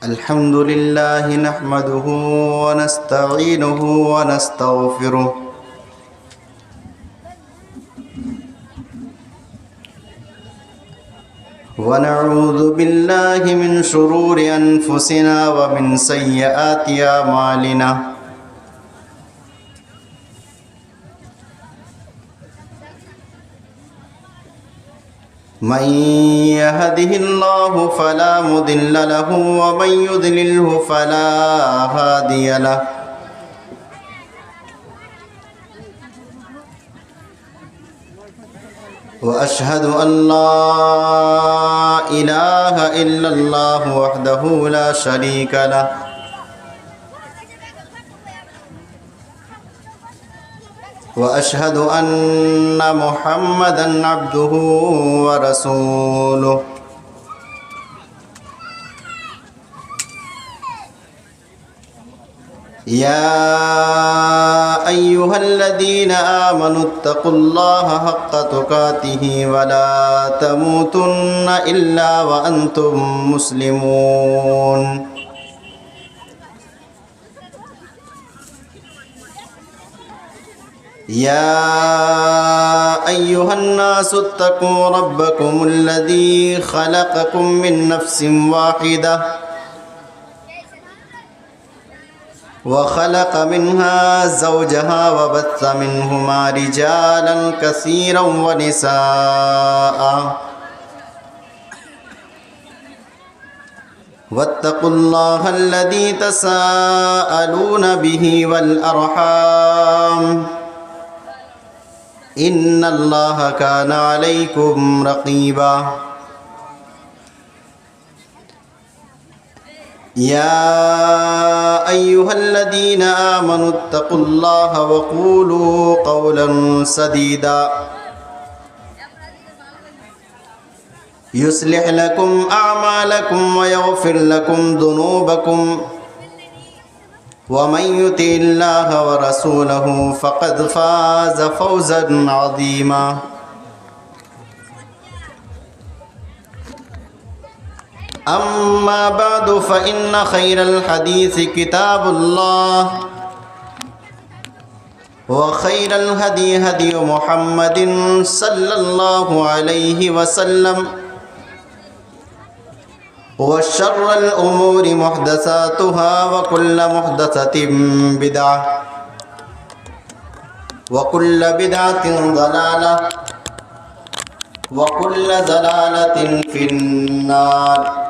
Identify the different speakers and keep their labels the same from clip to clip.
Speaker 1: الحمد لله نحمده ونستعينه ونستغفره ونعوذ بالله من شرور أنفسنا ومن سيئات أعمالنا من يهده الله فلا مضل له ومن يضلله فلا هادي له وأشهد أن لا إله إلا الله وحده لا شريك له وأشهد أن محمدًا عبده ورسوله يا أيها الذين آمنوا اتقوا الله حق تقاته ولا تموتن إلا وأنتم مسلمون يا أيها الناس اتقوا ربكم الذي خلقكم من نفس واحدة وخلق منها زوجها وبث منهما رجالا كثيرا ونساء واتقوا الله الذي تساءلون به والأرحام إن الله كان عليكم رقيبا يا أيها الذين آمنوا اتقوا الله وقولوا قولا سديدا يصلح لكم أعمالكم ويغفر لكم ذنوبكم ومن يطع الله ورسوله فقد فاز فوزا عظيما أما بعد فإن خير الحديث كتاب الله وخير الهدي هدي محمد صلى الله عليه وسلم وشر الأمور محدثاتها وكل محدثة بدعة وكل بدعة ضلالة وكل ضلالة في النار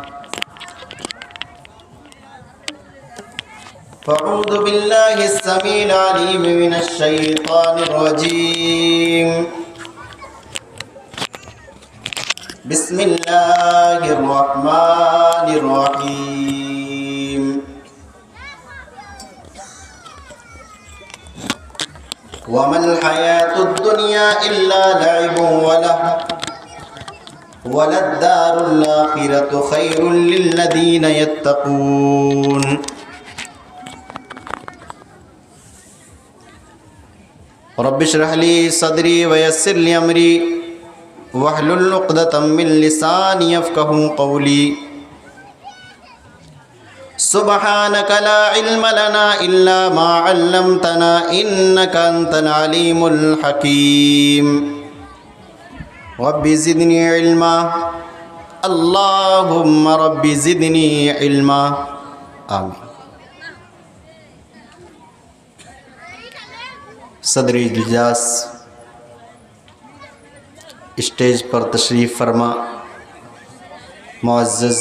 Speaker 1: فأعوذ بالله السميع العليم من الشيطان الرجيم بسم الله الرحمن الرحيم وما الحياة الدنيا إلا لعب ولهو وللدار الآخرة خير للذين يتقون رب اشرح لي صدري ويسر لي أمري واحلل عقدة من لساني يفقهوا قولي سبحانك لا علم لنا إلا ما علمتنا إنك أنت العليم الحكيم رب زدني علما اللهم رب زدني علما آمين صدر اجلاس اسٹیج پر تشریف فرما معزز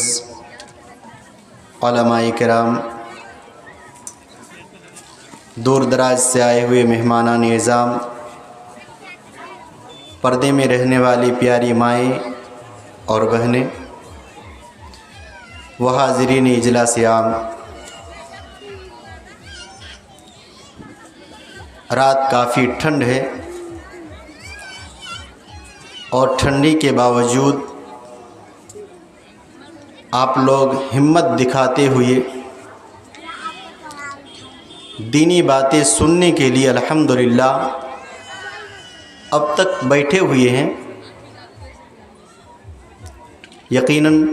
Speaker 1: علماء کرام دور دراز سے آئے ہوئے مہمانان اعظام پردے میں رہنے والی پیاری مائیں اور بہنیں وہ حاضرین اجلاس عام رات کافی ٹھنڈ ہے اور ٹھنڈی کے باوجود آپ لوگ ہمت دکھاتے ہوئے دینی باتیں سننے کے لیے الحمدللہ اب تک بیٹھے ہوئے ہیں. یقیناً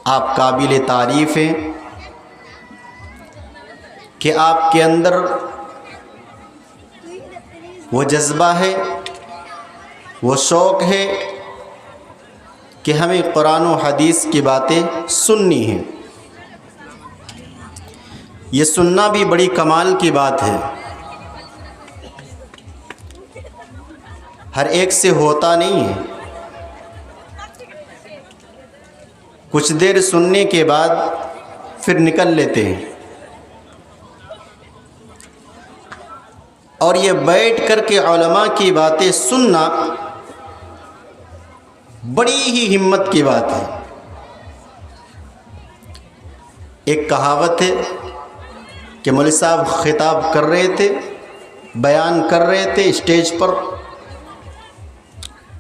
Speaker 1: آپ قابل تعریف ہیں کہ آپ کے اندر وہ جذبہ ہے، وہ شوق ہے کہ ہمیں قرآن و حدیث کی باتیں سننی ہیں۔ یہ سننا بھی بڑی کمال کی بات ہے، ہر ایک سے ہوتا نہیں ہے۔ کچھ دیر سننے کے بعد پھر نکل لیتے ہیں، اور یہ بیٹھ کر کے علماء کی باتیں سننا بڑی ہی ہمت کی بات ہے۔ ایک کہاوت ہے کہ مولوی صاحب خطاب کر رہے تھے، بیان کر رہے تھے اسٹیج پر،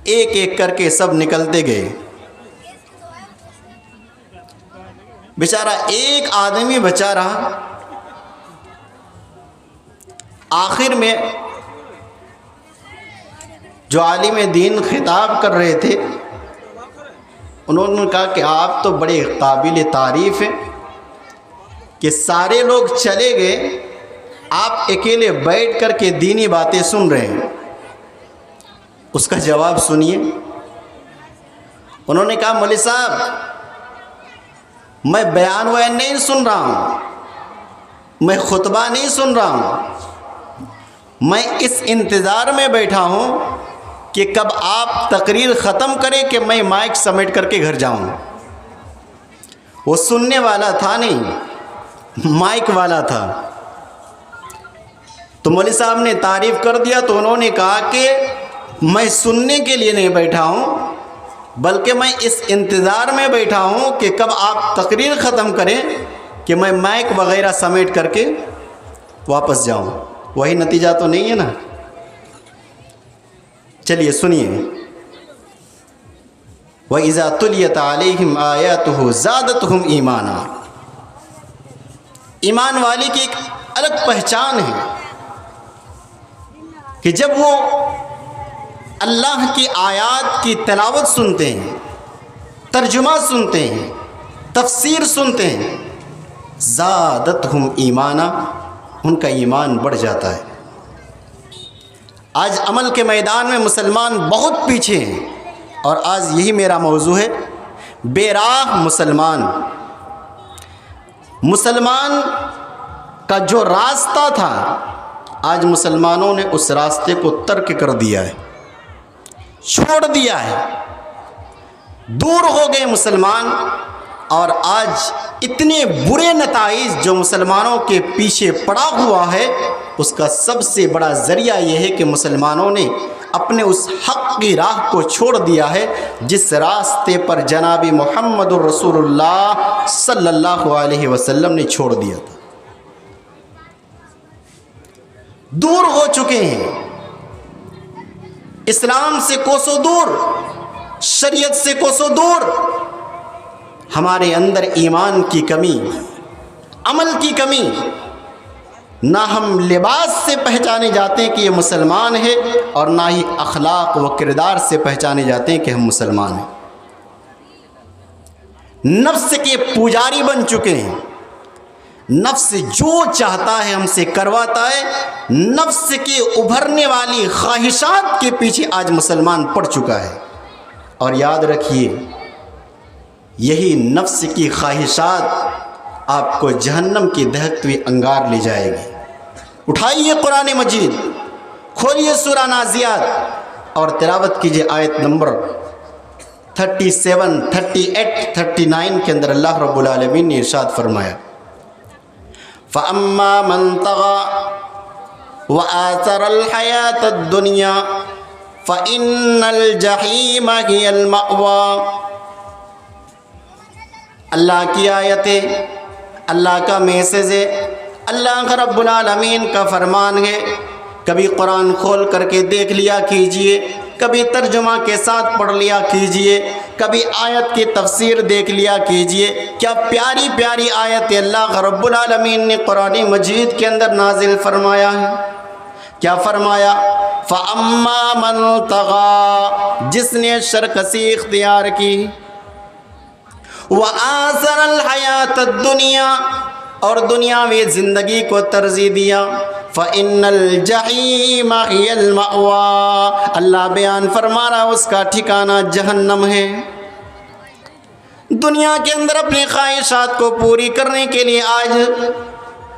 Speaker 1: ایک ایک کر کے سب نکلتے گئے، بیچارہ ایک آدمی بچا رہا۔ آخر میں جو عالم دین خطاب کر رہے تھے انہوں نے کہا کہ آپ تو بڑے قابل تعریف ہیں کہ سارے لوگ چلے گئے، آپ اکیلے بیٹھ کر کے دینی باتیں سن رہے ہیں۔ اس کا جواب سنیے۔ انہوں نے کہا مولوی صاحب میں بیان ویان نہیں سن رہا ہوں، میں خطبہ نہیں سن رہا ہوں، میں اس انتظار میں بیٹھا ہوں کہ کب آپ تقریر ختم کریں کہ میں مائک سمیٹ کر کے گھر جاؤں۔ وہ سننے والا تھا نہیں، مائک والا تھا۔ تو مولوی صاحب نے تعریف کر دیا تو انہوں نے کہا کہ میں سننے کے لیے نہیں بیٹھا ہوں بلکہ میں اس انتظار میں بیٹھا ہوں کہ کب آپ تقریر ختم کریں کہ میں مائک وغیرہ سمیٹ کر کے واپس جاؤں۔ وہی نتیجہ تو نہیں ہے نا؟ چلیے سنیے۔ وَإِذَا تُلِيَتْ عَلَيْهِمْ آيَاتُهُ زَادَتْهُمْ ایمانا۔ ایمان والی کی ایک الگ پہچان ہے کہ جب وہ اللہ کی آیات کی تلاوت سنتے ہیں، ترجمہ سنتے ہیں، تفسیر سنتے ہیں، زادتہم ایمانا، ان کا ایمان بڑھ جاتا ہے۔ آج عمل کے میدان میں مسلمان بہت پیچھے ہیں، اور آج یہی میرا موضوع ہے، بے راہ مسلمان۔ مسلمان کا جو راستہ تھا آج مسلمانوں نے اس راستے کو ترک کر دیا ہے، چھوڑ دیا ہے، دور ہو گئے مسلمان۔ اور آج اتنے برے نتائج جو مسلمانوں کے پیچھے پڑا ہوا ہے، اس کا سب سے بڑا ذریعہ یہ ہے کہ مسلمانوں نے اپنے اس حق کی راہ کو چھوڑ دیا ہے جس راستے پر جناب محمد الرسول اللہ صلی اللہ علیہ وسلم نے چھوڑ دیا تھا۔ دور ہو چکے ہیں، اسلام سے کوسوں دور، شریعت سے کوسوں دور۔ ہمارے اندر ایمان کی کمی، عمل کی کمی، نہ ہم لباس سے پہچانے جاتے ہیں کہ یہ مسلمان ہے، اور نہ ہی اخلاق و کردار سے پہچانے جاتے ہیں کہ ہم مسلمان ہیں۔ نفس کے پجاری بن چکے ہیں، نفس جو چاہتا ہے ہم سے کرواتا ہے، نفس کے ابھرنے والی خواہشات کے پیچھے آج مسلمان پڑ چکا ہے۔ اور یاد رکھیے، یہی نفس کی خواہشات آپ کو جہنم کی دہکتی ہوئی انگار لے جائے گی۔ اٹھائیے قرآن مجید، کھولیے سورہ نازیات اور تلاوت کیجیے آیت نمبر 37، 38، 39 کے اندر اللہ رب العالمین نے ارشاد فرمایا، فَأَمَّا مَن طَغَى وَآثَرَ الْحَيَاةَ الدُّنْيَا فَإِنَّ الْجَحِيمَ هِيَ الْمَأْوَى۔ اللہ کی آیتیں، اللہ کا میسیج ہے، اللہ رب العالمین کا فرمان ہے۔ کبھی قرآن کھول کر کے دیکھ لیا کیجئے، کبھی ترجمہ کے ساتھ پڑھ لیا کیجئے، کبھی آیت کی تفسیر دیکھ لیا کیجئے۔ کیا پیاری پیاری آیت اللہ رب العالمین نے قرآن مجید کے اندر نازل فرمایا ہے۔ کیا فرمایا؟ فَأَمَّا مَن طَغَى، جس نے سرکشی اختیار کی، وآثر الحیات الدنیا، اور دنیاوی زندگی کو ترجیح دیا، فإن الجحیم ہی المأوی، اللہ بیان فرما رہا اس کا ٹھکانہ جہنم ہے۔ دنیا کے اندر اپنی خواہشات کو پوری کرنے کے لیے آج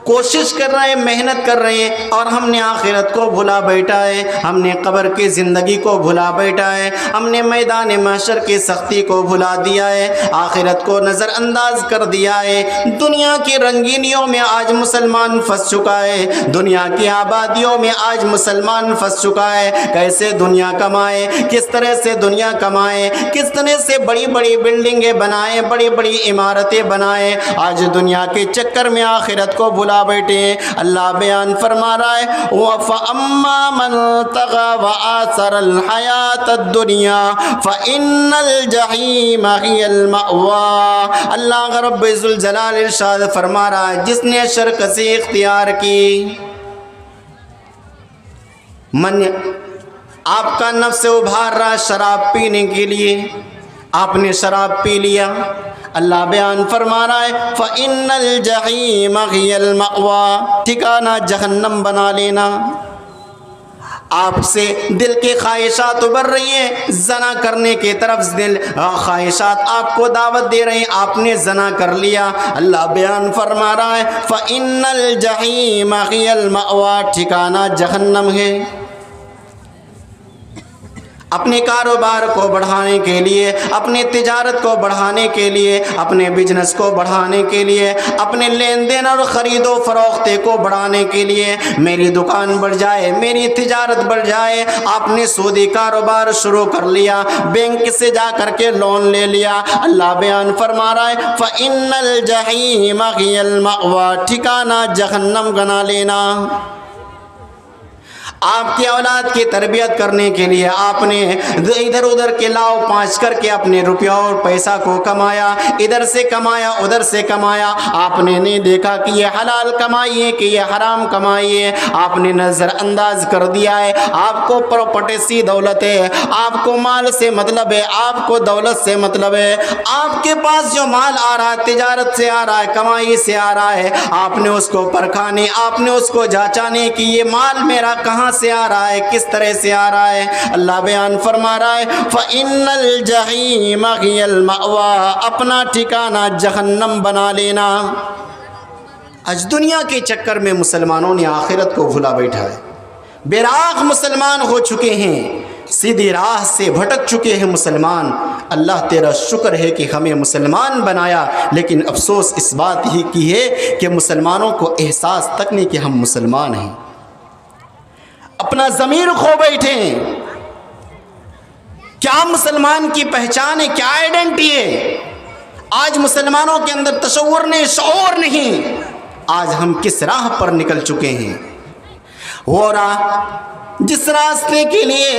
Speaker 1: کوشش کر رہے ہیں، محنت کر رہے ہیں، اور ہم نے آخرت کو بھلا بیٹھا ہے، ہم نے قبر کی زندگی کو بھلا بیٹھا ہے، ہم نے میدان محشر کی سختی کو بھلا دیا ہے، آخرت کو نظر انداز کر دیا ہے۔ دنیا کی رنگینیوں میں آج مسلمان پھنس چکا ہے، دنیا کی آبادیوں میں آج مسلمان پھنس چکا ہے۔ کیسے دنیا کمائے، کس طرح سے دنیا کمائے، کس طرح سے بڑی بڑی بلڈنگیں بنائے، بڑی بڑی عمارتیں بنائے، آج دنیا کے چکر میں آخرت کو بھلا بیٹھے ہیں۔ اللہ بیان فرما رہا ہے وَفَأَمَّا مَنْ طَغَى وَآثَرَ الْحَيَاةَ الدُّنْيَا فَإِنَّ الْجَحِيمَ هِيَ الْمَأْوَى۔ اللہ رب ذوالجلال ارشاد فرما رہا ہے جس نے شرکسی اختیار کی، من آپ کا نفس ابھار رہا شراب پینے کے لیے، آپ نے شراب پی لیا، اللہ بیان فرما رہا ہے فَإِنَّ الْجَحِيمَ هِيَ الْمَأْوَى، ٹھکانہ جہنم بنا لینا۔ آپ سے دل کی خواہشات ابھر رہی ہیں زنا کرنے کی طرف، دل خواہشات آپ کو دعوت دے رہے ہیں، آپ نے زنا کر لیا، اللہ بیان فرما رہا ہے فَإِنَّ الْجَحِيمَ هِيَ الْمَأْوَى، ٹھکانہ جہنم ہے۔ اپنے کاروبار کو بڑھانے کے لیے، اپنے تجارت کو بڑھانے کے لیے، اپنے بزنس کو بڑھانے کے لیے، اپنے لین دین اور خرید و فروخت کو بڑھانے کے لیے، میری دکان بڑھ جائے، میری تجارت بڑھ جائے، آپ نے سودی کاروبار شروع کر لیا، بینک سے جا کر کے لون لے لیا، اللہ بیان فرما رہا ہے فَإِنَّ الْجَحِيمَ هِيَ الْمَأْوَى، ٹھکانہ جہنم بنا لینا۔ آپ کی اولاد کی تربیت کرنے کے لیے آپ نے ادھر ادھر کے لاؤ پانچ کر کے اپنے روپیہ اور پیسہ کو کمایا، ادھر سے کمایا ادھر سے کمایا، آپ نے نہیں دیکھا کہ یہ حلال کمائی ہے کہ یہ حرام کمائی ہے، آپ نے نظر انداز کر دیا ہے۔ آپ کو پراپرٹی سی دولت ہے، آپ کو مال سے مطلب ہے، آپ کو دولت سے مطلب ہے، آپ کے پاس جو مال آ رہا ہے تجارت سے آ رہا ہے، کمائی سے آ رہا ہے، آپ نے اس کو پرکھانے، آپ نے اس کو جانچانے کہ یہ مال میرا کہاں سے آ رہا ہے، کس طرح سے آ رہا ہے۔ اللہ بیان فرما رہا ہے فَإِنَّ الْجَحِيمَ هِيَ الْمَأْوَى، اپنا ٹھکانہ جہنم بنا لینا۔ آج دنیا کے چکر میں مسلمانوں نے آخرت کو بھلا بیٹھا ہے، بے راہ مسلمان ہو چکے ہیں، سیدھی راہ سے بھٹک چکے ہیں مسلمان۔ اللہ تیرا شکر ہے کہ ہمیں مسلمان بنایا، لیکن افسوس اس بات ہی کی ہے کہ مسلمانوں کو احساس تک نہیں کہ ہم مسلمان ہیں، اپنا ضمیر کھو بیٹھے ہیں۔ کیا مسلمان کی پہچان ہے، کیا آئیڈینٹی ہے؟ آج مسلمانوں کے اندر تصور نہیں، شعور نہیں۔ آج ہم کس راہ پر نکل چکے ہیں؟ وہ راہ جس راستے کے لیے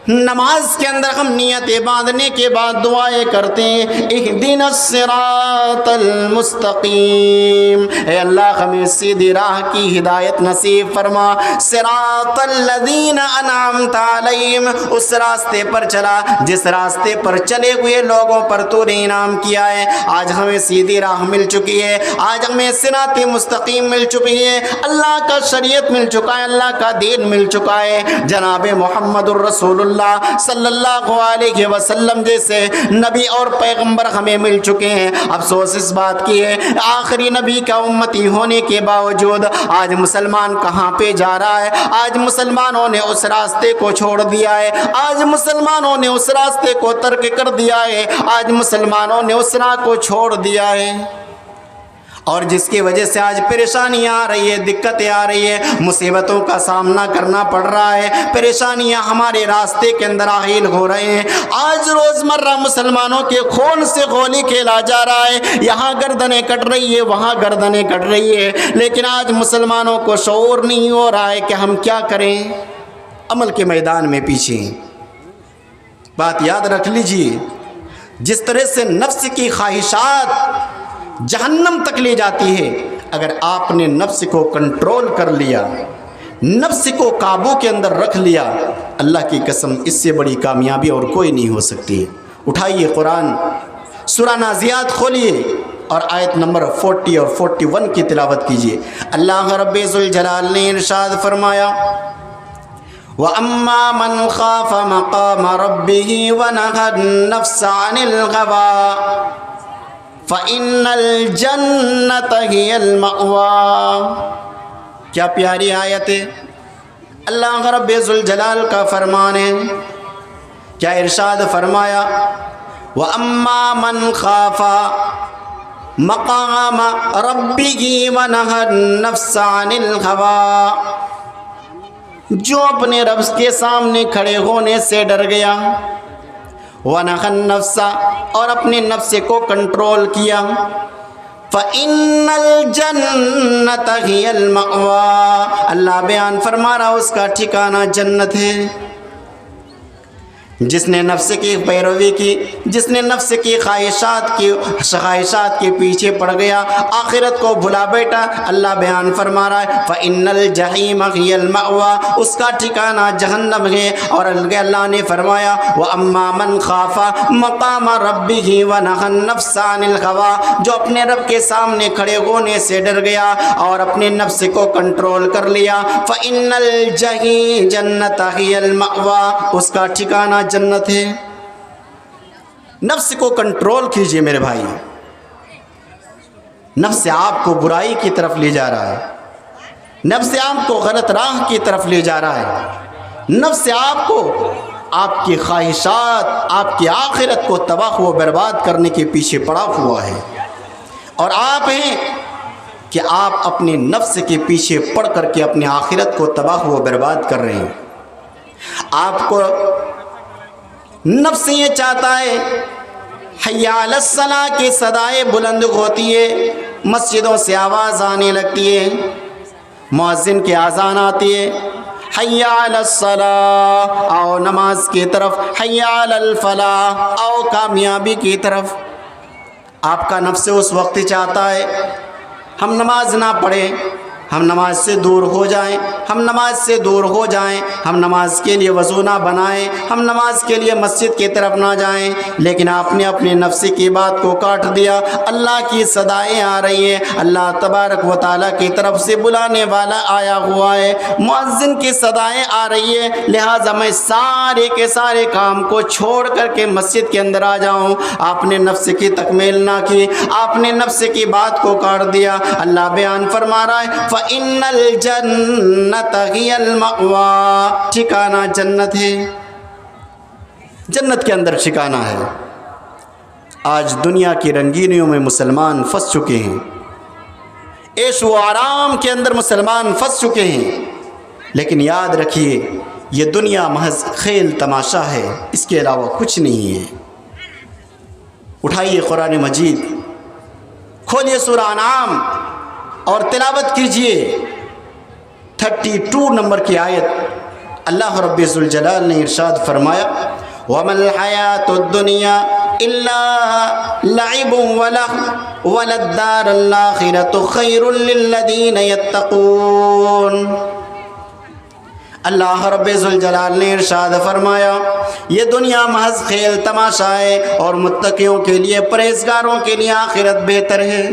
Speaker 1: نماز کے اندر ہم نیتیں باندھنے کے بعد دعائیں کرتے ہیں اہدنا الصراط المستقیم، اے اللہ ہمیں سیدھی راہ کی ہدایت نصیب فرما، صراط الذین انعمت علیہم، اس راستے پر چلا جس راستے پر چلے ہوئے لوگوں پر تو نے انعام کیا ہے۔ آج ہمیں سیدھی راہ مل چکی ہے، آج ہمیں صراط مستقیم مل چکی ہے، اللہ کا شریعت مل چکا ہے، اللہ کا دین مل چکا ہے، جناب محمد الرسول اللہ صلی اللہ علیہ وسلم جیسے نبی اور پیغمبر ہمیں مل چکے ہیں۔ افسوس اس بات کی ہے آخری نبی کا امتی ہونے کے باوجود آج مسلمان کہاں پہ جا رہا ہے؟ آج مسلمانوں نے اس راستے کو چھوڑ دیا ہے، آج مسلمانوں نے اس راستے کو ترک کر دیا ہے، آج مسلمانوں نے اس راہ کو چھوڑ دیا ہے، اور جس کی وجہ سے آج پریشانیاں آ رہی ہے، دقتیں آ رہی ہے، مصیبتوں کا سامنا کرنا پڑ رہا ہے، پریشانیاں ہمارے راستے کے اندر حائل ہو رہے ہیں۔ آج روزمرہ مسلمانوں کے خون سے گولی کھیلا جا رہا ہے، یہاں گردنیں کٹ رہی ہے، وہاں گردنیں کٹ رہی ہے، لیکن آج مسلمانوں کو شعور نہیں ہو رہا ہے کہ ہم کیا کریں۔ عمل کے میدان میں پیچھے بات یاد رکھ لیجیے، جس طرح سے نفس کی خواہشات جہنم تک لے جاتی ہے، اگر آپ نے نفس کو کنٹرول کر لیا، نفس کو قابو کے اندر رکھ لیا، اللہ کی قسم اس سے بڑی کامیابی اور کوئی نہیں ہو سکتی۔ اٹھائیے قرآن سورہ نازیات کھولیے اور آیت نمبر 40 اور 41 کی تلاوت کیجیے۔ اللہ رب ذوالجلال نے ارشاد فرمایا وَأَمَّا مَنْ خَافَ مَقَامَ رَبِّهِ وَنَهَى النَّفْسَ عَنِ الْهَوَىٰ فَإِنَّ الْجَنَّةَ هِيَ الْمَأْوَىٰ۔ کیا پیاری آیت ہے، اللہ رب ذوالجلال کا فرمان ہے۔ کیا ارشاد فرمایا وَأَمَّا مَنْ خَافَ مَقَامَ رَبِّهِ وَنَهَى النَّفْسَ عَنِ الْهَوَىٰ، جو اپنے رب کے سامنے کھڑے ہونے سے ڈر گیا، وَنَهَى النَّفْسَ اور اپنے نفس کو کنٹرول کیا، فَإِنَّ الْجَنَّةَ هِيَ الْمَأْوَىٰ، اللہ بیان فرما رہا اس کا ٹھکانہ جنت ہے۔ جس نے نفس کی پیروی کی، جس نے نفس کی خواہشات کے پیچھے پڑ گیا، آخرت کو بھلا بیٹا، اللہ بیان فرما رہا ہے فَإِنَّ الْجَحِيمَ هِيَ الْمَأْوَىٰ، اس کا ٹھکانہ جہنم ہے۔ اور اللہ نے فرمایا وَأَمَّا مَنْ خَافَ مَقَامَ رَبِّهِ وَنَهَى النَّفْسَ عَنِ الْهَوَىٰ، جو اپنے رب کے سامنے کھڑے ہونے سے ڈر گیا اور اپنے نفس کو کنٹرول کر لیا، فَإِنَّ الْجَنَّةَ هِيَ الْمَأْوَىٰ، اس کا ٹھکانہ جنت ہے۔ نفس کو کنٹرول کیجئے میرے بھائی، نفس آپ کو برائی کی طرف لے جا رہا ہے، نفس آپ کو غلط راہ کی طرف لے جا رہا ہے، نفس آپ کو آپ کی خواہشات، آپ کی آخرت کو تباہ و برباد کرنے کے پیچھے پڑا ہوا ہے، اور آپ ہیں کہ آپ اپنے نفس کے پیچھے پڑ کر کے اپنی آخرت کو تباہ و برباد کر رہے ہیں۔ آپ کو نفس یہ چاہتا ہے حی علی الصلاۃ کی صدائیں بلند ہوتی ہے، مسجدوں سے آواز آنے لگتی ہے، مؤذن کی اذان آتی ہے، حی علی الصلاۃ، آؤ نماز کی طرف، حی علی الفلاح، آؤ کامیابی کی طرف۔ آپ کا نفس اس وقت چاہتا ہے ہم نماز نہ پڑھیں، ہم نماز سے دور ہو جائیں، ہم نماز سے دور ہو جائیں، ہم نماز کے لیے وضو نہ بنائیں، ہم نماز کے لیے مسجد کی طرف نہ جائیں۔ لیکن آپ نے اپنے نفس کی بات کو کاٹ دیا، اللہ کی صدائیں آ رہی ہیں، اللہ تبارک و تعالیٰ کی طرف سے بلانے والا آیا ہوا ہے، مؤذن کی صدائیں آ رہی ہے، لہٰذا میں سارے کے سارے کام کو چھوڑ کر کے مسجد کے اندر آ جاؤں۔ آپ نے نفس کی تکمیل نہ کی، آپ نے نفس کی بات کو کاٹ دیا۔ اللہ بیان فرما رہا ہے فَإِنَّ الْجَنَّةَ هِيَ الْمَأْوَىٰ، ٹھکانہ جنت ہے، جنت کے اندر ٹھکانہ ہے۔ آج دنیا کی رنگینیوں میں مسلمان پھنس چکے ہیں، عیش و آرام کے اندر مسلمان پھنس چکے ہیں، لیکن یاد رکھیے یہ دنیا محض کھیل تماشا ہے، اس کے علاوہ کچھ نہیں ہے۔ اٹھائیے قرآن مجید، کھولیے سورہ انعام اور تلاوت کیجئے 32 نمبر کی آیت۔ اللہ رب ذوالجلال نے ارشاد فرمایا وَمَا الْحَيَاةُ الدُّنْيَا إِلَّا لَعِبٌ وَلَهْوٌ وَلَلدَّارُ الْآخِرَةُ خَيْرٌ لِلَّذِينَ يَتَّقُونَ۔ اللہ رب ذوالجلال نے ارشاد فرمایا یہ دنیا محض کھیل تماشا ہے، اور متقیوں کے لیے، پرہیزگاروں کے لیے آخرت بہتر ہے۔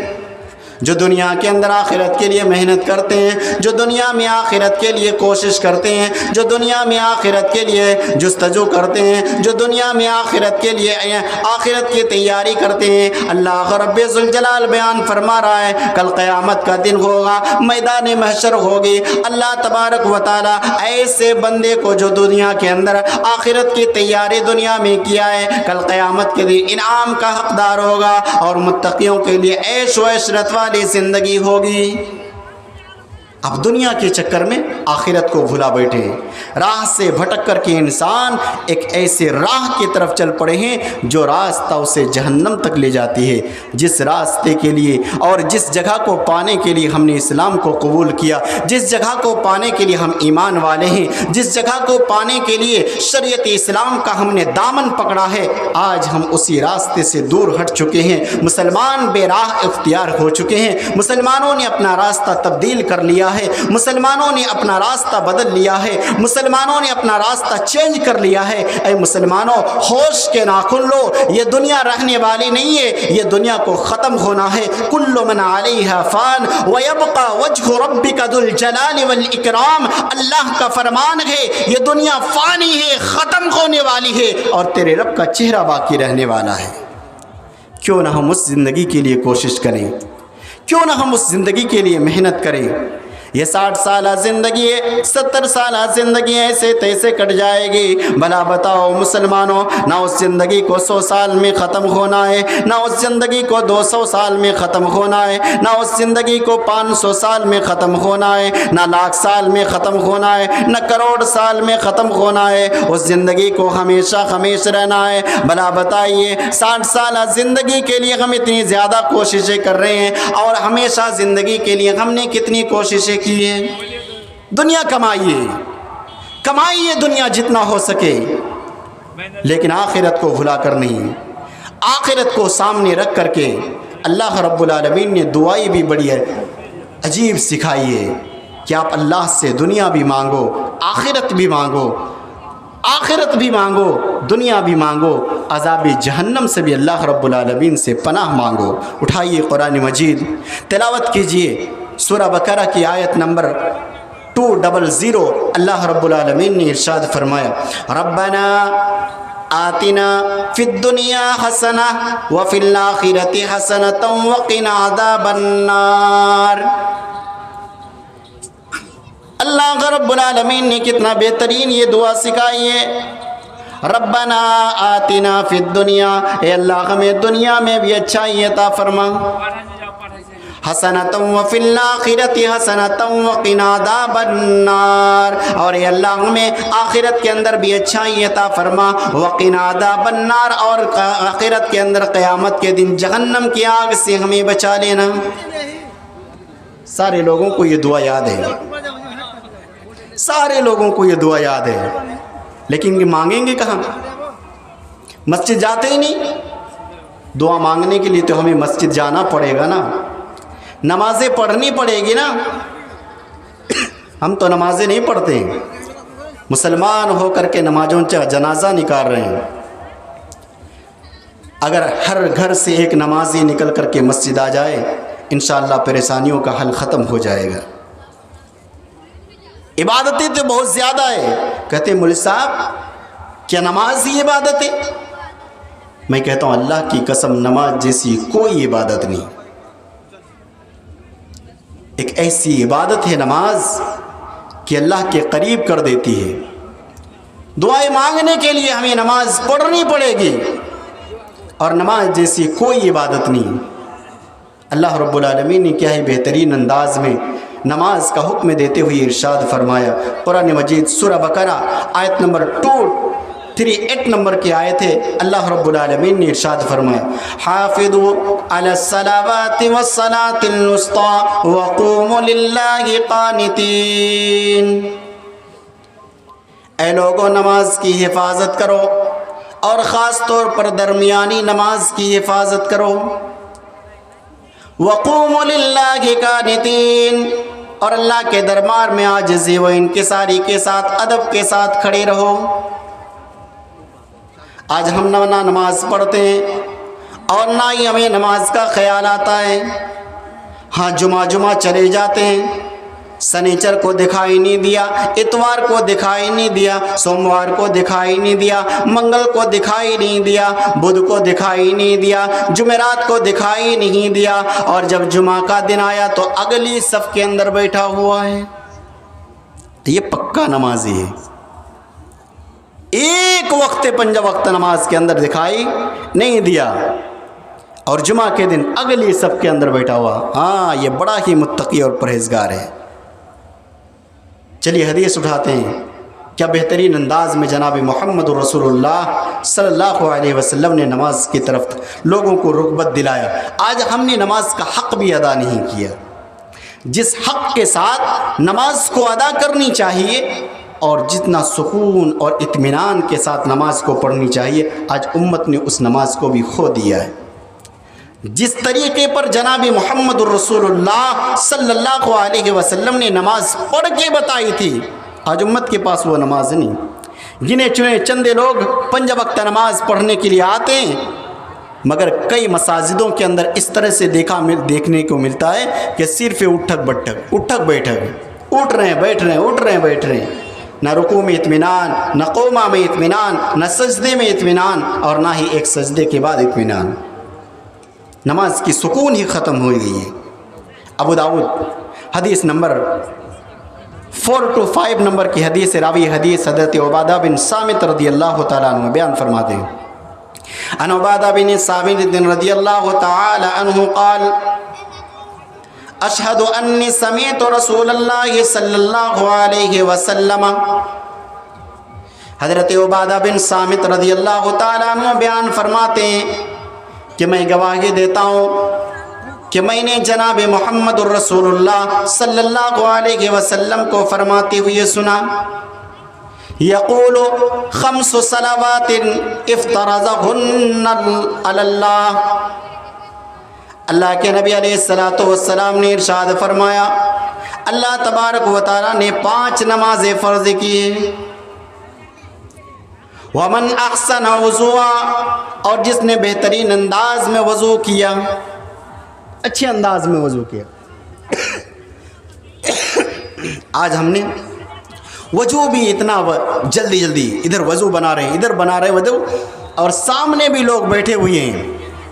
Speaker 1: جو دنیا کے اندر آخرت کے لیے محنت کرتے ہیں، جو دنیا میں آخرت کے لیے کوشش کرتے ہیں، جو دنیا میں آخرت کے لیے جستجو کرتے ہیں، جو دنیا میں آخرت کے لیے آخرت کی تیاری کرتے ہیں، اللہ رب ذوالجلال بیان فرما رہا ہے کل قیامت کا دن ہوگا، میدان محشر ہوگی، اللہ تبارک و تعالی ایسے بندے کو جو دنیا کے اندر آخرت کی تیاری دنیا میں کیا ہے، کل قیامت کے دن انعام کا حقدار ہوگا، اور متقیوں کے لیے عیش و عشرت والی زندگی ہوگی۔ اب دنیا کے چکر میں آخرت کو بھلا بیٹھے ہیں، راہ سے بھٹک کر کے انسان ایک ایسے راہ کی طرف چل پڑے ہیں جو راستہ اسے جہنم تک لے جاتی ہے۔ جس راستے کے لیے اور جس جگہ کو پانے کے لیے ہم نے اسلام کو قبول کیا، جس جگہ کو پانے کے لیے ہم ایمان والے ہیں، جس جگہ کو پانے کے لیے شریعت اسلام کا ہم نے دامن پکڑا ہے، آج ہم اسی راستے سے دور ہٹ چکے ہیں، مسلمان بے راہ اختیار ہو چکے ہیں، مسلمانوں نے اپنا راستہ تبدیل کر لیا لیا ہے، مسلمانوں نے اپنا راستہ بدل لیا ہے، مسلمانوں نے اپنا راستہ چینج کر لیا ہے۔ اے مسلمانوں، ہوش کے ناخن لو، یہ دنیا رہنے والی نہیں ہے، یہ دنیا کو ختم ہونا ہے۔ کل من علیہا فان ویبقى وجہ ربک ذو الجلال والاکرام، اللہ کا فرمان ہے یہ دنیا فانی ہے، ختم ہونے والی ہے، اور تیرے رب کا چہرہ باقی رہنے والا ہے۔ کیوں نہ ہم اس زندگی کے لیے کوشش کریں، کیوں نہ ہم اس زندگی کے لیے محنت کریں۔ یہ 60 سالہ زندگی ہے، 70 سالہ زندگی ایسے تیسے کٹ جائے گی۔ بھلا بتاؤ مسلمانوں، نہ اس زندگی کو 100 سال میں ختم ہونا ہے، نہ اس زندگی کو 200 سال میں ختم ہونا ہے، نہ اس زندگی کو 500 سال میں ختم ہونا ہے، نہ لاکھ سال میں ختم ہونا ہے، نہ کروڑ سال میں ختم ہونا ہے۔ اس زندگی کو ہمیشہ ہمیشہ رہنا ہے۔ بھلا بتائیے 60 سالہ زندگی کے لیے ہم اتنی زیادہ کوششیں کر رہے ہیں، اور ہمیشہ زندگی کے لیے ہم نے کتنی کوششیں کی ہے؟ دنیا کمائیے، کمائیے دنیا جتنا ہو سکے، لیکن آخرت کو بھلا کر نہیں، آخرت کو سامنے رکھ کر کے۔ اللہ رب العالمین نے دعائیں بھی بڑی عجیب سکھائی ہے کہ آپ اللہ سے دنیا بھی مانگو، آخرت بھی مانگو، آخرت بھی مانگو، دنیا بھی مانگو، عذاب جہنم سے بھی اللہ رب العالمین سے پناہ مانگو۔ اٹھائیے قرآن مجید، تلاوت کیجئے سورہ بقرہ کی آیت نمبر 200۔ اللہ رب العالمین نے ارشاد فرمایا، ربنا آتنا فی الدنیا حسنہ وفی الآخرۃ حسنۃ وقنا عذاب النار۔ اللہ رب العالمین نے کتنا بہترین یہ دعا سکھائی ہے، ربنا آتنا فی الدنیا، اے اللہ ہمیں دنیا میں بھی اچھائی عطا فرما، حسنۃ وفی الآخرۃ حسنۃ وقنا عذاب النار، اور اے اللہ ہمیں آخرت کے اندر بھی اچھائی عطا فرما، وقنا عذاب النار، اور آخرت کے اندر قیامت کے دن جہنم کی آگ سے ہمیں بچا لینا۔ سارے لوگوں کو یہ دعا یاد ہے، سارے لوگوں کو یہ دعا یاد ہے، لیکن یہ مانگیں گے کہاں؟ مسجد جاتے ہی نہیں۔ دعا مانگنے کے لیے تو ہمیں مسجد جانا پڑے گا نا، نمازیں پڑھنی پڑے گی نا۔ ہم تو نمازیں نہیں پڑھتے ہیں، مسلمان ہو کر کے نمازوں کا جنازہ نکال رہے ہیں۔ اگر ہر گھر سے ایک نمازی نکل کر کے مسجد آ جائے، انشاءاللہ پریشانیوں کا حل ختم ہو جائے گا۔ عبادتیں تو بہت زیادہ ہے، کہتے ہیں مولوی صاحب کیا نماز ہی عبادت ہے؟ میں کہتا ہوں اللہ کی قسم نماز جیسی کوئی عبادت نہیں۔ ایک ایسی عبادت ہے نماز کہ اللہ کے قریب کر دیتی ہے۔ دعائیں مانگنے کے لیے ہمیں نماز پڑھنی پڑے گی، اور نماز جیسی کوئی عبادت نہیں۔ اللہ رب العالمین نے کیا ہی بہترین انداز میں نماز کا حکم دیتے ہوئے ارشاد فرمایا۔ قرآن مجید سورہ بقرہ آیت نمبر 238 نمبر کی آیت ہے، اللہ رب العالمین نے ارشاد فرمایا، حافظوا علی الصلوات والصلاة الوسطى وقوموا للہ قانتین۔ اے لوگوں نماز کی حفاظت کرو، اور خاص طور پر درمیانی نماز کی حفاظت کرو۔ وقوموا للہ قانتین، اور اللہ کے دربار میں عاجزی و انکساری کے ساتھ ادب کے ساتھ کھڑے رہو۔ آج ہم نہ نماز پڑھتے ہیں اور نہ ہی ہمیں نماز کا خیال آتا ہے۔ ہاں جمعہ چلے جاتے ہیں، سنیچر کو دکھائی نہیں دیا، اتوار کو دکھائی نہیں دیا، سوموار کو دکھائی نہیں دیا، منگل کو دکھائی نہیں دیا، بدھ کو دکھائی نہیں دیا، جمعرات کو دکھائی نہیں دیا، اور جب جمعہ کا دن آیا تو اگلی صف کے اندر بیٹھا ہوا ہے۔ یہ پکا نمازی ہے، ایک وقت 5 وقت نماز کے اندر دکھائی نہیں دیا، اور جمعہ کے دن اگلی صف کے اندر بیٹھا ہوا۔ ہاں یہ بڑا ہی متقی اور پرہیزگار ہے۔ چلیے حدیث اٹھاتے ہیں، کیا بہترین انداز میں جناب محمد رسول اللہ صلی اللہ علیہ وسلم نے نماز کی طرف لوگوں کو رغبت دلایا۔ آج ہم نے نماز کا حق بھی ادا نہیں کیا، جس حق کے ساتھ نماز کو ادا کرنی چاہیے اور جتنا سکون اور اطمینان کے ساتھ نماز کو پڑھنی چاہیے، آج امت نے اس نماز کو بھی کھو دیا ہے۔ جس طریقے پر جناب محمد الرسول اللہ صلی اللہ علیہ وسلم نے نماز پڑھ کے بتائی تھی، آج امت کے پاس وہ نماز نہیں۔ گنے چنے چندے لوگ 5 وقت نماز پڑھنے کے لیے آتے ہیں، مگر کئی مساجدوں کے اندر اس طرح سے دیکھنے کو ملتا ہے کہ صرف اٹھک بیٹھک، اٹھ رہے ہیں بیٹھ رہے ہیں، اٹھ رہے ہیں بیٹھ رہے ہیں، نہ رکوع میں اطمینان، نہ قومہ میں اطمینان، نہ سجدے میں اطمینان، اور نہ ہی ایک سجدے کے بعد اطمینان۔ نماز کی سکون ہی ختم ہو گئی ہے۔ ابو داؤد حدیث نمبر 425 نمبر کی حدیث، راوی حدیث حضرت عبادہ بن صامت رضی اللہ تعالیٰ عنہ بیان فرماتے ہیں، ان عبادہ بن صامت رضی اللہ تعالی عنہ قال اشہد انی سمعت رسول اللہ صلی اللہ علیہ وسلم، حضرت عبادہ بن صامت رضی اللہ تعالی عنہ بیان فرماتے ہیں کہ میں گواہی دیتا ہوں کہ میں نے جناب محمد الرسول اللہ صلی اللہ علیہ وسلم کو فرماتے ہوئے سنا، یقول 5 صلوات افترضہن علی اللہ، اللہ کے نبی علیہ السلام نے ارشاد فرمایا اللہ تبارک و تعالیٰ نے 5 نمازیں فرض کی ہیں۔ ومن احسن وضوءا، اور جس نے بہترین انداز میں وضو کیا، اچھے انداز میں وضو کیا۔ آج ہم نے وضو بھی اتنا جلدی ادھر وضو بنا رہے ہیں، ادھر بنا رہے ہیں وضو، اور سامنے بھی لوگ بیٹھے ہوئے ہیں،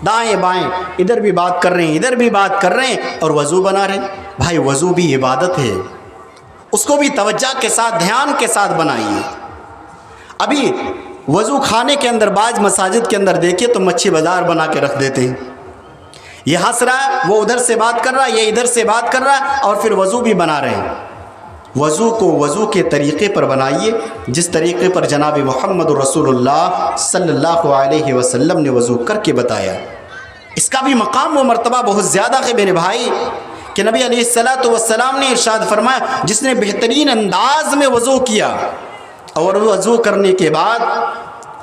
Speaker 1: دائیں بائیں ادھر بھی بات کر رہے ہیں، ادھر بھی بات کر رہے ہیں، اور وضو بنا رہے ہیں۔ بھائی وضو بھی عبادت ہے، اس کو بھی توجہ کے ساتھ دھیان کے ساتھ بنائیے۔ ابھی وضو خانے کے اندر بعض مساجد کے اندر دیکھیے تو مچھی بازار بنا کے رکھ دیتے ہیں، یہ ہنس رہا ہے، وہ ادھر سے بات کر رہا ہے، یہ ادھر سے بات کر رہا ہے، اور پھر وضو بھی بنا رہے ہیں۔ وضو کو وضو کے طریقے پر بنائیے جس طریقے پر جناب محمد رسول اللہ صلی اللہ علیہ وسلم نے وضو کر کے بتایا۔ اس کا بھی مقام و مرتبہ بہت زیادہ ہے میرے بھائی، کہ نبی علیہ السلام نے ارشاد فرمایا جس نے بہترین انداز میں وضو کیا اور وضو کرنے کے بعد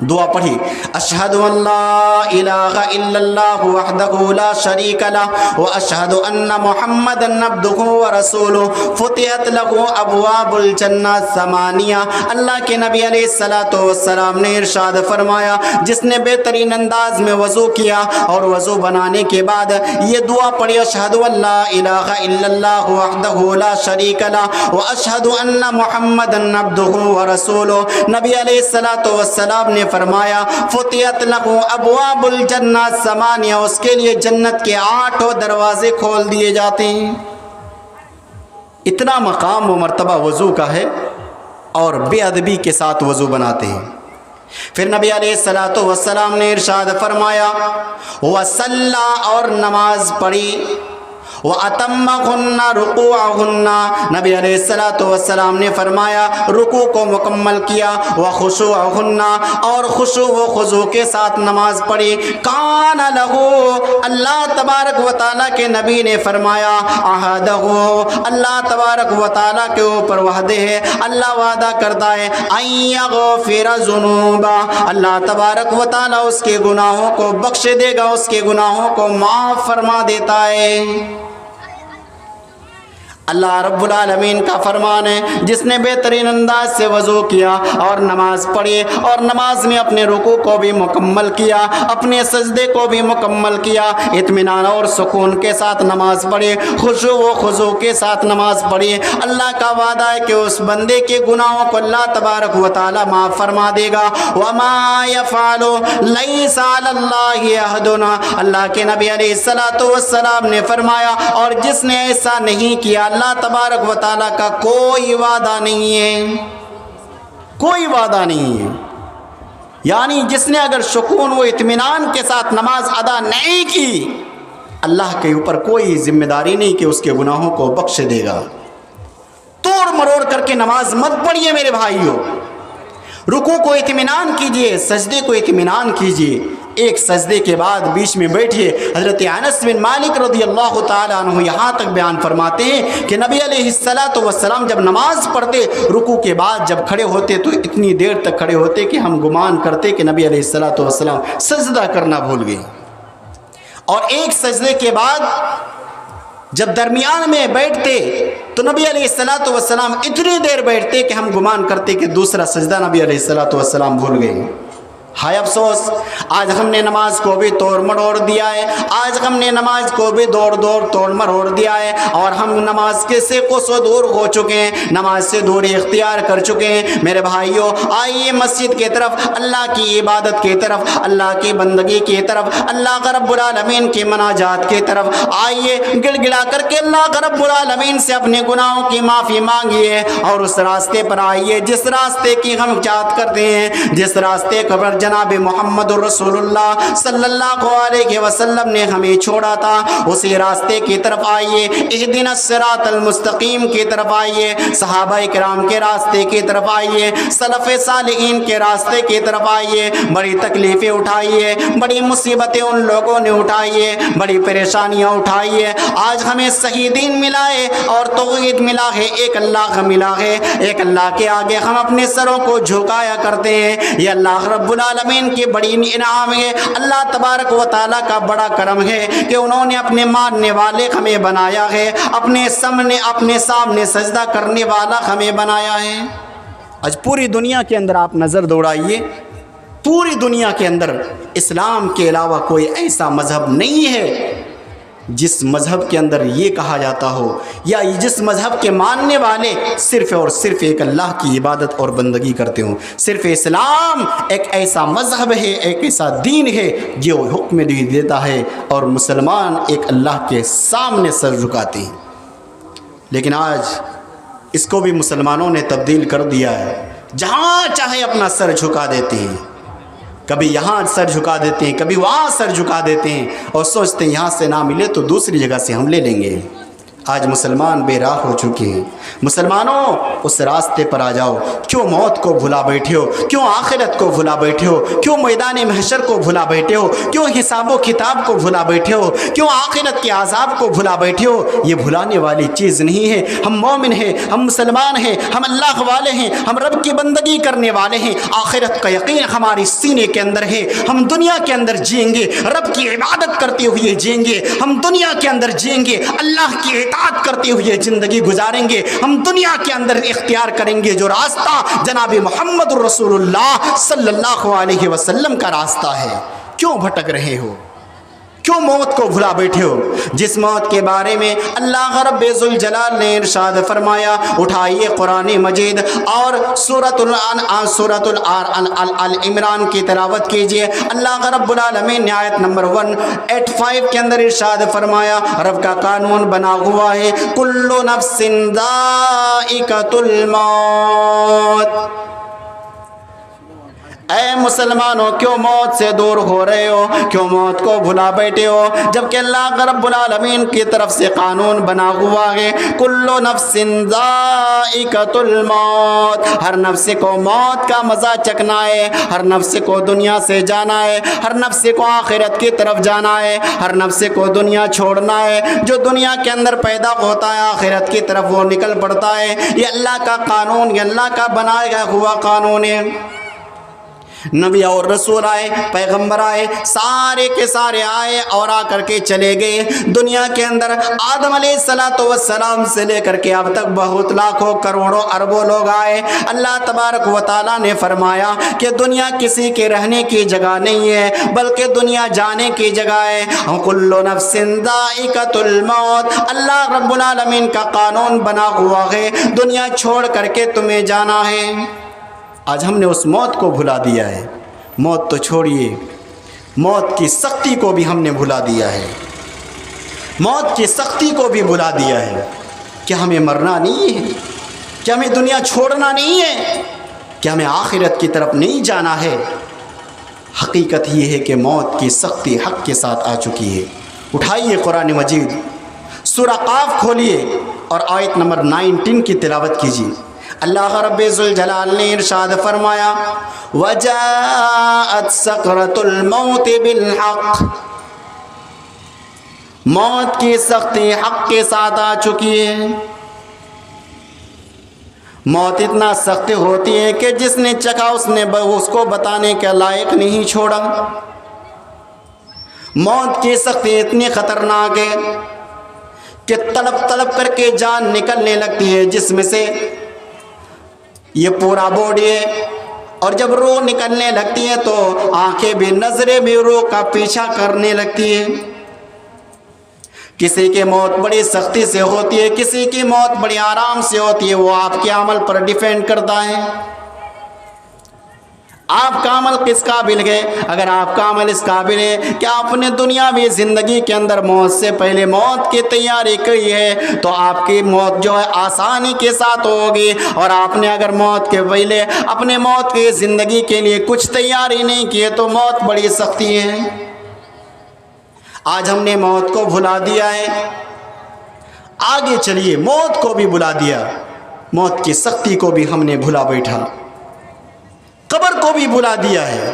Speaker 1: دعا پڑھی، اشہد ان لا الہ الا اللہ وحدہ لا شریک لہ واشہد ان محمدا عبدہ ورسولہ، فتحت لہ ابواب الجنہ 8۔ اللہ کے نبی علیہ السلام نے ارشاد فرمایا جس نے بہترین انداز میں وضو کیا اور وضو بنانے کے بعد یہ دعا پڑھی، اشہد ان لا الہ الا اللہ وحدہ لا شریک لہ واشہد ان محمدا عبدہ ورسولہ، نبی علیہ السلام نے فرمایا فتحت لہ ابواب الجنہ 8، اس کے لیے جنت کے 8 دروازے کھول دیے جاتے ہیں۔ اتنا مقام و مرتبہ وضو کا ہے، اور بے ادبی کے ساتھ وضو بناتے ہیں۔ پھر نبی علیہ السلام نے ارشاد فرمایا وصلی، اور نماز پڑھی، وَأَتَمَّهُنَّ رُكُوعَهُنَّ، نبی علیہ السلام نے فرمایا رکوع کو مکمل کیا، وَخُشُوعَهُنَّ، اور خشوع و خضوع کے ساتھ نماز پڑھی۔ کَانَ لَهُ، اللہ تبارک و تعالیٰ کے نبی نے فرمایا عَهْدَهُ، اللہ تبارک و تعالیٰ کے اوپر وعدہ ہے، اللہ وعدہ کرتا ہے أَن يَغْفِرَ ذُنُوبَهُ، اللہ تبارک و تعالیٰ اس کے گناہوں کو بخش دے گا، اس کے گناہوں کو معاف فرما دیتا ہے۔ اللہ رب العالمین کا فرمان ہے جس نے بہترین انداز سے وضو کیا اور نماز پڑھی، اور نماز میں اپنے رکوع کو بھی مکمل کیا، اپنے سجدے کو بھی مکمل کیا، اطمینان اور سکون کے ساتھ نماز پڑھی، خشوع و خضوع کے ساتھ نماز پڑھی، اللہ کا وعدہ ہے کہ اس بندے کے گناہوں کو اللہ تبارک و تعالی معاف فرما دے گا۔ وَمَا يَفْعَلُ لَيْسَ عَلَى اللَّهِ عَهْدٌ، اللہ کے نبی علیہ السلام نے فرمایا اور جس نے ایسا نہیں کیا اللہ تبارک و تعالیٰ کا کوئی وعدہ نہیں ہے، کوئی وعدہ نہیں ہے۔ یعنی جس نے اگر سکون و اطمینان کے ساتھ نماز ادا نہیں کی، اللہ کے اوپر کوئی ذمہ داری نہیں کہ اس کے گناہوں کو بخش دے گا۔ توڑ مروڑ کر کے نماز مت پڑھیے میرے بھائیوں، رکوع کو اطمینان کیجئے، سجدے کو اطمینان کیجئے، ایک سجدے کے بعد بیچ میں بیٹھیے۔ حضرت انس بن مالک رضی اللہ تعالی عنہ یہاں تک بیان فرماتے ہیں کہ نبی علیہ السلام جب نماز پڑھتے رکوع کے بعد جب کھڑے ہوتے تو اتنی دیر تک کھڑے ہوتے کہ ہم گمان کرتے کہ نبی علیہ السلام سجدہ کرنا بھول گئے، اور ایک سجدے کے بعد جب درمیان میں بیٹھتے تو نبی علیہ الصلوۃ والسلام اتنی دیر بیٹھتے کہ ہم گمان کرتے کہ دوسرا سجدہ نبی علیہ الصلوۃ والسلام بھول گئے۔ ہائے افسوس، آج ہم نے نماز کو بھی توڑ مڑوڑ دیا ہے، آج ہم نے نماز کو بھی توڑ مڑوڑ دیا ہے، اور ہم نماز کے سے کوسوں دور ہو چکے ہیں، نماز سے دوری اختیار کر چکے ہیں۔ میرے بھائیوں، آئیے مسجد کی طرف، اللہ کی عبادت کی طرف، اللہ کی بندگی کی طرف، اللہ رب العالمین کی مناجات کی طرف آئیے، گڑ گڑا کر کے اللہ رب العالمین سے اپنے گناہوں کی معافی مانگیے، اور اس راستے پر آئیے جس راستے کی ہم چاہت کرتے ہیں، جس راستے پر جناب محمد رسول اللہ صلی اللہ علیہ وسلم نے ہمیں چھوڑا تھا، اسی راستے کی طرف آئیے، اہدنا الصراط المستقیم کی طرف آئیے، صحابہ کرام کے راستے کی طرف آئیے، سلف صالحین کے راستے کی طرف آئیے۔ بڑی تکلیفیں اٹھائیے، بڑی مصیبتیں ان لوگوں نے اٹھائیے، بڑی پریشانیاں اٹھائیے، آج ہمیں صحیح دین ملا ہے اور توحید ملا ہے، ایک اللہ ملا ہے، ایک اللہ کے آگے ہم اپنے سروں کو جھکایا کرتے ہیں۔ یہ اللہ رب العالمین کی بڑی انعام ہے، اللہ تبارک و تعالیٰ کا بڑا کرم ہے کہ انہوں نے اپنے ماننے والے ہمیں بنایا ہے، اپنے سامنے سجدہ کرنے والا ہمیں بنایا ہے۔ آج پوری دنیا کے اندر آپ نظر دوڑائیے، پوری دنیا کے اندر اسلام کے علاوہ کوئی ایسا مذہب نہیں ہے جس مذہب کے اندر یہ کہا جاتا ہو، یا جس مذہب کے ماننے والے صرف اور صرف ایک اللہ کی عبادت اور بندگی کرتے ہوں۔ صرف اسلام ایک ایسا مذہب ہے، ایک ایسا دین ہے جو حکم دیتا ہے اور مسلمان ایک اللہ کے سامنے سر جھکاتے ہیں۔ لیکن آج اس کو بھی مسلمانوں نے تبدیل کر دیا ہے، جہاں چاہے اپنا سر جھکا دیتے ہیں، کبھی یہاں سر جھکا دیتے ہیں، کبھی وہاں سر جھکا دیتے ہیں، اور سوچتے ہیں یہاں سے نہ ملے تو دوسری جگہ سے ہم لے لیں گے۔ آج مسلمان بے راہ ہو چکے ہیں۔ مسلمانوں، اس راستے پر آ جاؤ۔ کیوں موت کو بھلا بیٹھے ہو؟ کیوں آخرت کو بھلا بیٹھے ہو؟ کیوں میدان محشر کو بھلا بیٹھے ہو؟ کیوں حساب و کتاب کو بھلا بیٹھے ہو؟ کیوں آخرت کے عذاب کو بھلا بیٹھے ہو؟ یہ بھلانے والی چیز نہیں ہے۔ ہم مومن ہیں، ہم مسلمان ہیں، ہم اللہ والے ہیں، ہم رب کی بندگی کرنے والے ہیں۔ آخرت کا یقین ہماری سینے کے اندر ہے۔ ہم دنیا کے اندر جئیں گے، رب کی عبادت کرتے ہوئے جئیں گے۔ ہم دنیا کے اندر جئیں گے، اللہ کی کرتے ہوئے زندگی گزاریں گے۔ ہم دنیا کے اندر اختیار کریں گے جو راستہ جناب محمد رسول اللہ صلی اللہ علیہ وسلم کا راستہ ہے۔ کیوں بھٹک رہے ہو؟ کیوں موت کو بھلا بیٹھے ہو؟ جس موت کے بارے میں اللہ رب ذوالجلال نے ارشاد فرمایا، اٹھائیے قرآن مجید اور سورۃ العمران کی تلاوت کیجئے۔ اللہ رب العالمین نے آیت نمبر 185 کے اندر ارشاد فرمایا، رب کا قانون بنا ہوا ہے، کل نفس ذائقۃ الموت۔ اے مسلمانوں، کیوں موت سے دور ہو رہے ہو؟ کیوں موت کو بھلا بیٹھے ہو؟ جبکہ اللہ رب العالمین کی طرف سے قانون بنا ہوا ہے، کل نفس ذائقۃ الموت، ہر نفس کو موت کا مزہ چکھنا ہے، ہر نفس کو دنیا سے جانا ہے، ہر نفس کو آخرت کی طرف جانا ہے، ہر نفس کو دنیا چھوڑنا ہے۔ جو دنیا کے اندر پیدا ہوتا ہے آخرت کی طرف وہ نکل پڑتا ہے۔ یہ اللہ کا قانون، یہ اللہ کا بنایا ہوا قانون ہے۔ نبی اور رسول آئے، پیغمبر آئے، سارے کے سارے آئے اور آ کر کے چلے گئے۔ دنیا کے اندر آدم علیہ السلام سے لے کر کے اب تک بہت لاکھوں کروڑوں اربوں لوگ آئے۔ اللہ تبارک و تعالیٰ نے فرمایا کہ دنیا کسی کے رہنے کی جگہ نہیں ہے، بلکہ دنیا جانے کی جگہ ہے۔ کل نفس ذائقۃ الموت، اللہ رب العالمین کا قانون بنا ہوا ہے، دنیا چھوڑ کر کے تمہیں جانا ہے۔ آج ہم نے اس موت کو بھلا دیا ہے۔ موت تو چھوڑیے، موت کی سختی کو بھی ہم نے بھلا دیا ہے۔ موت کی سختی کو بھی بھلا دیا ہے۔ کیا ہمیں مرنا نہیں ہے؟ کیا ہمیں دنیا چھوڑنا نہیں ہے؟ کیا ہمیں آخرت کی طرف نہیں جانا ہے؟ حقیقت یہ ہے کہ موت کی سختی حق کے ساتھ آ چکی ہے۔ اٹھائیے قرآن مجید، سورہ قاف کھولیے اور آیت نمبر 19 کی تلاوت کیجیے۔ اللہ رب ذوالجلال نے ارشاد فرمایا، وَجَاءَتْ سَكْرَةُ الْمَوْتِ بِالْحَقِّ، موت کی سختی حق کے ساتھ آ چکی ہے۔ موت اتنا سخت ہوتی ہے کہ جس نے چکھا اس کو بتانے کے لائق نہیں چھوڑا۔ موت کی سختی اتنی خطرناک ہے کہ تڑپ تڑپ کر کے جان نکلنے لگتی ہے جسم سے، یہ پورا باڈی ہے، اور جب روح نکلنے لگتی ہے تو آنکھیں بھی نظریں بھی روح کا پیچھا کرنے لگتی ہے۔ کسی کی موت بڑی سختی سے ہوتی ہے، کسی کی موت بڑی آرام سے ہوتی ہے، وہ آپ کے عمل پر ڈیپینڈ کرتا ہے۔ آپ کا عمل کس قابل ہے؟ اگر آپ کا عمل اس قابل ہے کہ آپ نے دنیاوی زندگی کے اندر موت سے پہلے موت کی تیاری کی ہے تو آپ کی موت جو ہے آسانی کے ساتھ ہوگی، اور آپ نے اگر موت کے پہلے اپنے موت کی زندگی کے لیے کچھ تیاری نہیں کی ہے تو موت بڑی سختی ہے۔ آج ہم نے موت کو بھلا دیا ہے، آگے چلیے موت کو بھی بھلا دیا، موت کی سختی کو بھی ہم نے بھلا بیٹھا، قبر کو بھی بھلا دیا ہے۔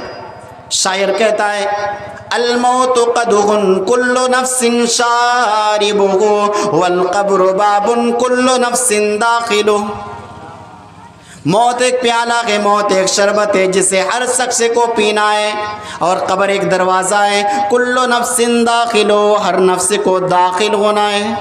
Speaker 1: شاعر کہتا ہے الموت قدح کل نفس شاربہ والقبر باب کل نفس داخلہ۔ موت ایک پیالہ ہے، موت ایک شربت ہے جسے ہر شخص کو پینا ہے، اور قبر ایک دروازہ ہے، کل نفس داخلہ، ہر نفس کو داخل ہونا ہے۔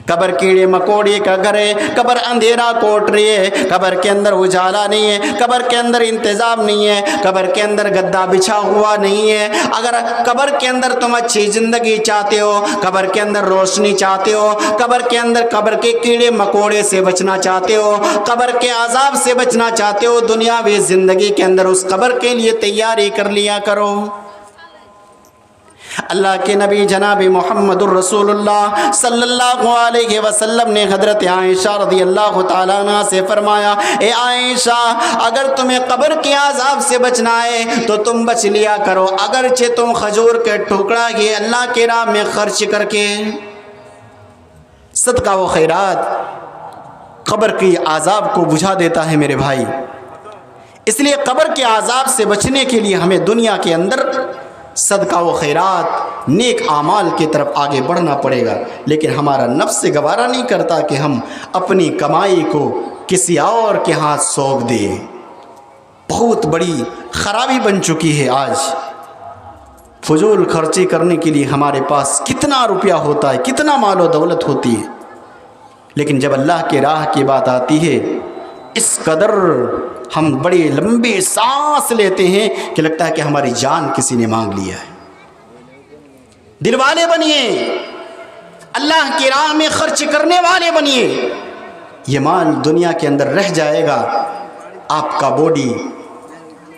Speaker 1: قبر کیڑے مکوڑے کا گھر ہے، قبر اندھیرا کوٹ رہی ہے، قبر کے اندر اجالا نہیں ہے، قبر کے اندر انتظام نہیں ہے، قبر کے اندر گدا بچھا ہوا نہیں ہے۔ اگر قبر کے اندر تم اچھی زندگی چاہتے ہو، قبر کے اندر روشنی چاہتے ہو، قبر کے اندر قبر کے کیڑے مکوڑے سے بچنا چاہتے ہو، قبر کے عذاب سے بچنا چاہتے ہو، دنیاوی زندگی کے اندر اس قبر کے لیے تیاری کر لیا کرو۔ اللہ کے نبی جناب محمد الرسول اللہ صلی اللہ علیہ وسلم نے حضرت عائشہ رضی اللہ تعالیٰ عنہ سے فرمایا، اے عائشہ اگر تمہیں قبر کے عذاب سے بچنا ہے تو تم بچ لیا کرو، اگرچہ تم کھجور کے ٹکڑا یہ اللہ کے راہ میں خرچ کر کے۔ صدقہ و خیرات قبر کے عذاب کو بجھا دیتا ہے میرے بھائی، اس لیے قبر کے عذاب سے بچنے کے لیے ہمیں دنیا کے اندر صدقہ و خیرات نیک اعمال کی طرف آگے بڑھنا پڑے گا، لیکن ہمارا نفس گوارا نہیں کرتا کہ ہم اپنی کمائی کو کسی اور کے ہاتھ سونپ دیں۔ بہت بڑی خرابی بن چکی ہے آج، فضول خرچی کرنے کے لیے ہمارے پاس کتنا روپیہ ہوتا ہے، کتنا مال و دولت ہوتی ہے، لیکن جب اللہ کے راہ کی بات آتی ہے اس قدر ہم بڑے لمبے سانس لیتے ہیں کہ لگتا ہے کہ ہماری جان کسی نے مانگ لیا ہے۔ دل والے بنیے، اللہ کی راہ میں خرچ کرنے والے بنیے، یہ مال دنیا کے اندر رہ جائے گا، آپ کا باڈی،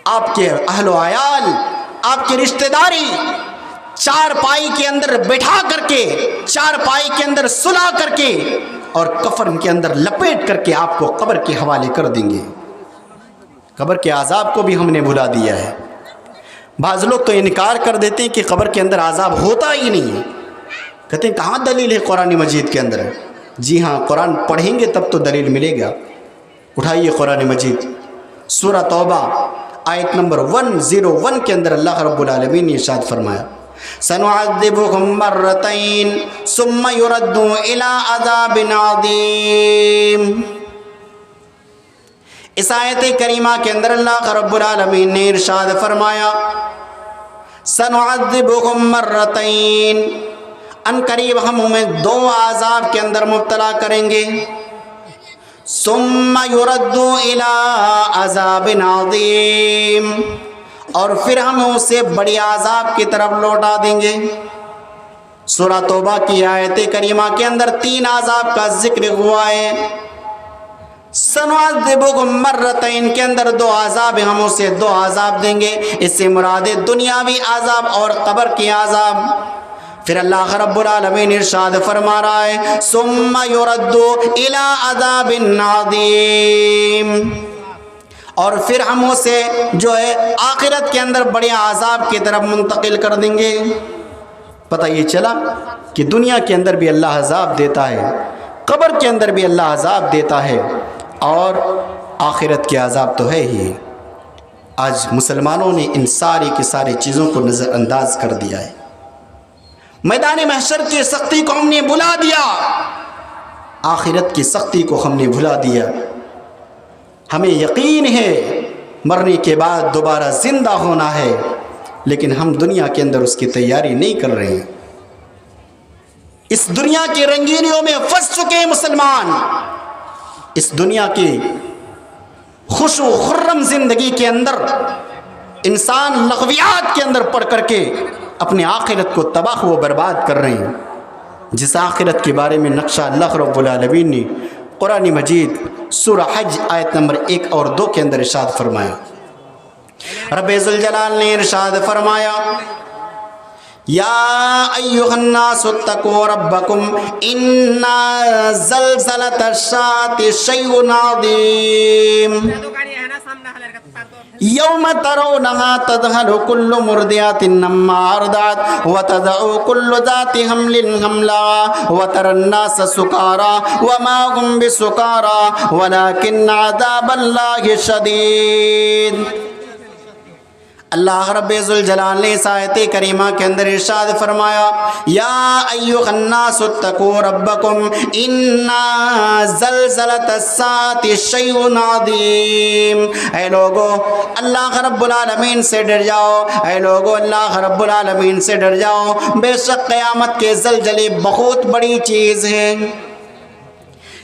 Speaker 1: آپ کے اہل و عیال، آپ کی رشتہ داری چار پائی کے اندر بٹھا کر کے، چار پائی کے اندر سلا کر کے اور کفن کے اندر لپیٹ کر کے آپ کو قبر کے حوالے کر دیں گے۔ قبر کے عذاب کو بھی ہم نے بھلا دیا ہے۔ بعض لوگ تو انکار کر دیتے ہیں کہ قبر کے اندر عذاب ہوتا ہی نہیں ہے، کہتے ہیں کہاں دلیل ہے قرآن مجید کے اندر؟ جی ہاں، قرآن پڑھیں گے تب تو دلیل ملے گا۔ اٹھائیے قرآن مجید سورہ توبہ آیت نمبر 101 کے اندر اللہ رب العالمین نے ارشاد فرمایا سنعذبهم مرتين ثم يردون الى عذاب عظیم۔ اس آیت کریمہ کے اندر اللہ رب العالمین نے ارشاد فرمایا سنعذبهم مرتين، ان قریب ہم انہیں دو عذاب کے اندر مبتلا کریں گے، ثم يردون الى عذاب عظیم، اور پھر ہم اسے بڑی عذاب کی طرف لوٹا دیں گے۔ سورہ توبہ کی آیت کریمہ کے اندر 3 عذاب کا ذکر ہوا ہے۔ سنعذبهم مرتين کے اندر 2 عذاب، ہم اسے 2 عذاب دیں گے، اس سے مراد دنیاوی عذاب اور قبر کی عذاب۔ پھر اللہ رب العالمین ارشاد فرما رہا ہے ثم يرد الى عذاب عظیم، اور پھر ہم اسے جو ہے آخرت کے اندر بڑے عذاب کی طرف منتقل کر دیں گے۔ پتہ یہ چلا کہ دنیا کے اندر بھی اللہ عذاب دیتا ہے، قبر کے اندر بھی اللہ عذاب دیتا ہے، اور آخرت کے عذاب تو ہے ہی۔ آج مسلمانوں نے ان ساری کی ساری چیزوں کو نظر انداز کر دیا ہے۔ میدان محشر کی سختی کو ہم نے بھلا دیا، آخرت کی سختی کو ہم نے بھلا دیا۔ ہمیں یقین ہے مرنے کے بعد دوبارہ زندہ ہونا ہے، لیکن ہم دنیا کے اندر اس کی تیاری نہیں کر رہے ہیں. اس دنیا کی رنگینیوں میں پھنس چکے ہیں مسلمان. اس دنیا کی خوش و خرم زندگی کے اندر انسان لغویات کے اندر پڑ کر کے اپنی آخرت کو تباہ و برباد کر رہے ہیں. جس آخرت کے بارے میں نقشہ اللہ رب العالمین نے قرآن مجید سورہ حج آیت نمبر 1 اور 2 کے اندر ارشاد فرمایا. رب ذوالجلال نے ارشاد فرمایا یا ایھا الناس اتقوا ربکم ان زلزلۃ الساعۃ شیء عظیم یوم ترونها تذہل کل مرضعۃ عما ارضعت وتضع کل ذات حمل حملها وترى الناس سکارى وما هم بسکارى ولكن عذاب اللہ شدید. اللہ رب ذوالجلال نے اس آیت کریمہ کے اندر ارشاد فرمایا یا ایھا الناس اتقوا ربکم ان زلزلۃ الساعۃ شیء عظیم. اے لوگو اللہ رب العالمین سے ڈر جاؤ. اے لوگو اللہ رب العالمین سے ڈر جاؤ. بے شک قیامت کے زلزلے بہت بڑی چیز ہے.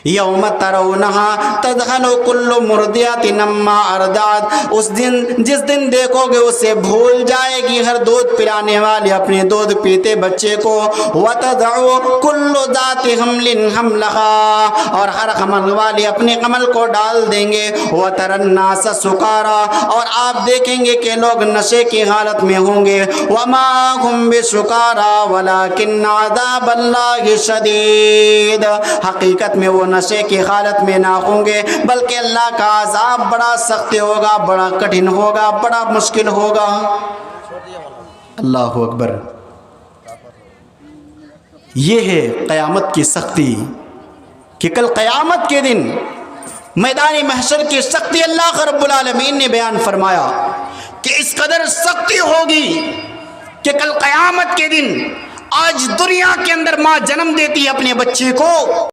Speaker 1: یوم ترونہا تذہل کل مرضعۃ عما ارضعت. اس دن جس دن دیکھو گے اسے بھول جائے گی ہر دودھ پلانے والے اپنے دودھ پیتے بچے کو. وتضع کل ذات حمل حملها. اور ہر حمل والے اپنے حمل کو ڈال دیں گے. وتری الناس سکارى. اور آپ دیکھیں گے کہ لوگ نشے کی حالت میں ہوں گے. وما هم بسکارى ولكن عذاب اللہ شدید. حقیقت میں وہ نشے کی حالت میں نہ ہوں گے بلکہ اللہ کا عذاب بڑا سخت ہوگا, بڑا کٹھن ہوگا, بڑا مشکل ہوگا. اللہ اکبر. یہ ہے قیامت کی سختی کہ کل قیامت کے دن میدان محشر کی سختی اللہ رب العالمین نے بیان فرمایا کہ اس قدر سختی ہوگی کہ کل قیامت کے دن آج دنیا کے اندر ماں جنم دیتی ہے اپنے بچے کو